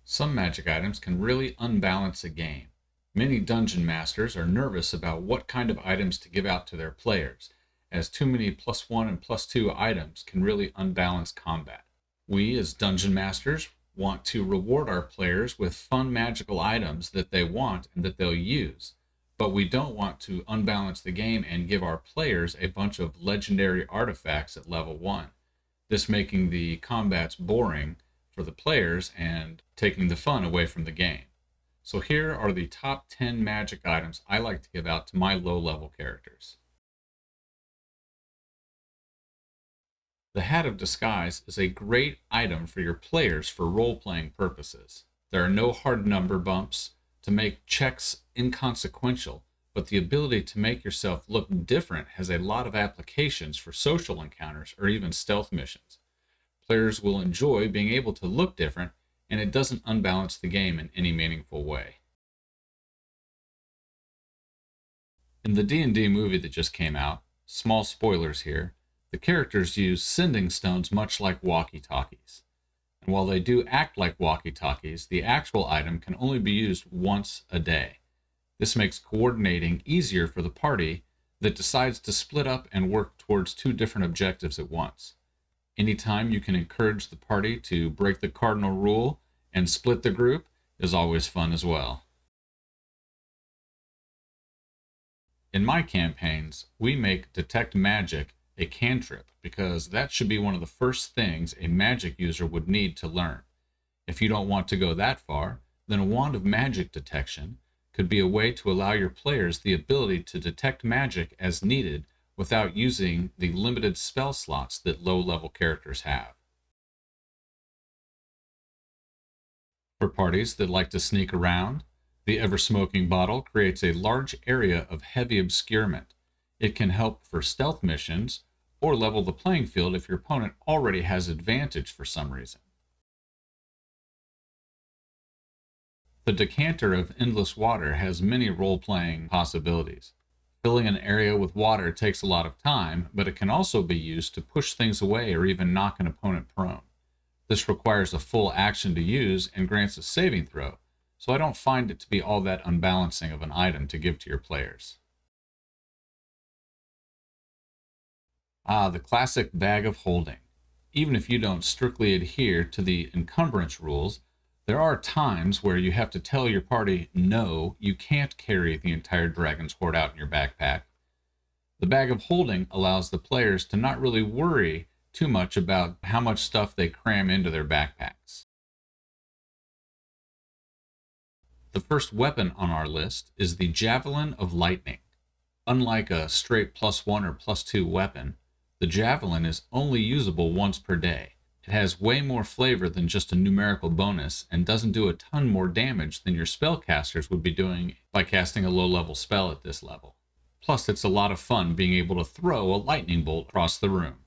Some magic items can really unbalance a game. Many dungeon masters are nervous about what kind of items to give out to their players, as too many +1 and +2 items can really unbalance combat. We, as dungeon masters, want to reward our players with fun magical items that they want and that they'll use, but we don't want to unbalance the game and give our players a bunch of legendary artifacts at level 1, this making the combats boring for the players and taking the fun away from the game. So here are the top 10 magic items I like to give out to my low-level characters. The Hat of Disguise is a great item for your players for role-playing purposes. There are no hard number bumps to make checks inconsequential, but the ability to make yourself look different has a lot of applications for social encounters or even stealth missions. Players will enjoy being able to look different, and it doesn't unbalance the game in any meaningful way. In the D&D movie that just came out, small spoilers here, the characters use sending stones much like walkie-talkies. And while they do act like walkie-talkies, the actual item can only be used once a day. This makes coordinating easier for the party that decides to split up and work towards two different objectives at once. Anytime you can encourage the party to break the cardinal rule and split the group is always fun as well. In my campaigns, we make Detect Magic a cantrip because that should be one of the first things a magic user would need to learn. If you don't want to go that far, then a Wand of Magic Detection could be a way to allow your players the ability to detect magic as needed without using the limited spell slots that low-level characters have. For parties that like to sneak around, the Eversmoking Bottle creates a large area of heavy obscurement. It can help for stealth missions or level the playing field if your opponent already has advantage for some reason. The Decanter of Endless Water has many role-playing possibilities. Filling an area with water takes a lot of time, but it can also be used to push things away or even knock an opponent prone. This requires a full action to use and grants a saving throw, so I don't find it to be all that unbalancing of an item to give to your players. The classic Bag of Holding. Even if you don't strictly adhere to the encumbrance rules, there are times where you have to tell your party, no, you can't carry the entire dragon's hoard out in your backpack. The Bag of Holding allows the players to not really worry too much about how much stuff they cram into their backpacks. The first weapon on our list is the Javelin of Lightning. Unlike a straight +1 or +2 weapon, the Javelin is only usable once per day. It has way more flavor than just a numerical bonus and doesn't do a ton more damage than your spellcasters would be doing by casting a low-level spell at this level. Plus, it's a lot of fun being able to throw a lightning bolt across the room.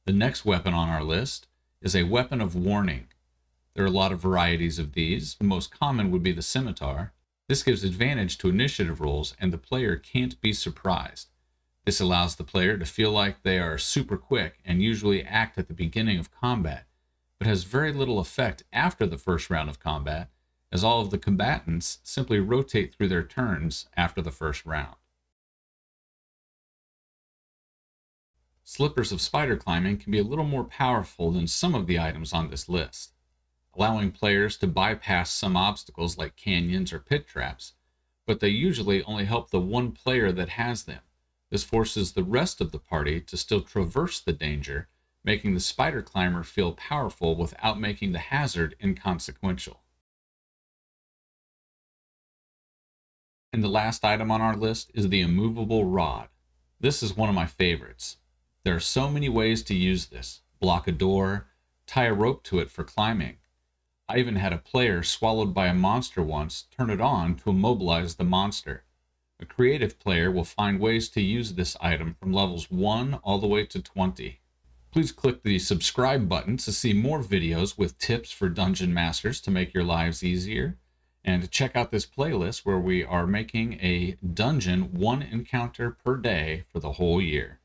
The next weapon on our list is a Weapon of Warning. There are a lot of varieties of these. The most common would be the Scimitar. This gives advantage to initiative rolls, and the player can't be surprised. This allows the player to feel like they are super quick and usually act at the beginning of combat, but has very little effect after the first round of combat, as all of the combatants simply rotate through their turns after the first round. Slippers of Spider Climbing can be a little more powerful than some of the items on this list, allowing players to bypass some obstacles like canyons or pit traps, but they usually only help the one player that has them. This forces the rest of the party to still traverse the danger, making the spider climber feel powerful without making the hazard inconsequential. And the last item on our list is the Immovable Rod. This is one of my favorites. There are so many ways to use this. Block a door, tie a rope to it for climbing. I even had a player swallowed by a monster once turn it on to immobilize the monster. A creative player will find ways to use this item from levels 1 all the way to 20. Please click the subscribe button to see more videos with tips for dungeon masters to make your lives easier. And check out this playlist where we are making a dungeon 1 encounter per day for the whole year.